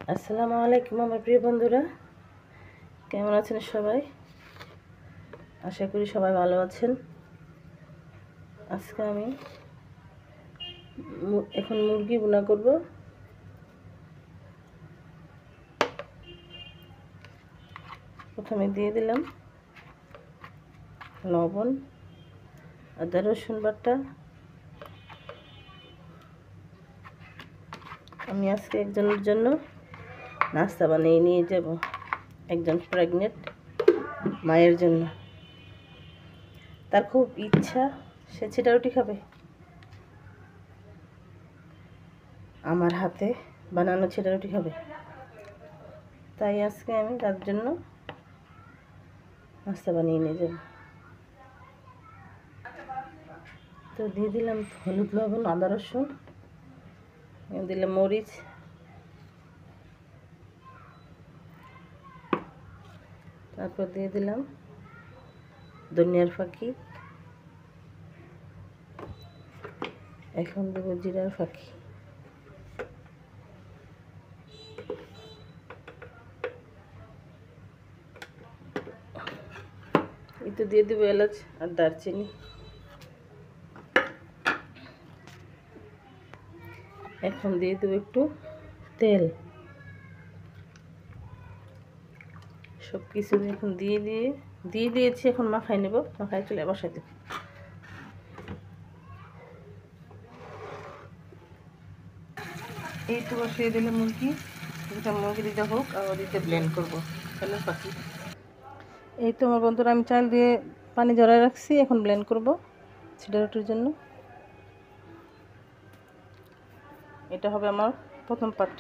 আসসালামু আলাইকুম আমার প্রিয় বন্ধুরা, কেমন আছেন সবাই? আশা করি সবাই ভালো আছেন। আজকে আমি এখন মুরগি ভুনা করব। প্রথমে দিয়ে দিলাম লবণ, আদা রসুন বাটা। আমি আজকে একজনের জন্য নাস্তা বানিয়ে নিয়ে যাব, একজন প্রেগনেন্ট মায়ের জন্য। তার খুব ইচ্ছা সে ছিটা রুটি খাবে, আমার হাতে বানানো ছিটা রুটি খাবে। তাই আজকে আমি তার জন্য নাস্তা বানিয়ে নিয়ে যাব। তো দিয়ে দিলাম হলুদ, লবণ, আদা রসুন, দিলাম মরিচ, তারপর দিয়ে দিলাম ধনিয়ার ফাঁকি, এখন দেবো জিরার ফাঁকি। এই তো দিয়ে দেবো এলাচ আর দারচিনি। এখন দিয়ে দেবো একটু তেল। সব কিছু এখন দিয়ে দিয়েছি। এখন মাখাই নেব, মাখাই চলে বসাই দেব। এই তো বসিয়ে দিলে মুরগি, মুরগি দিতে হোক আর দিতে ব্লেন্ড করবো। তাহলে পাখি এই তো আমার বন্ধুরা, আমি চাল দিয়ে পানি ঝরায় রাখছি, এখন ব্লেন্ড করব ছিটা রুটির জন্য। এটা হবে আমার প্রথম পার্ট।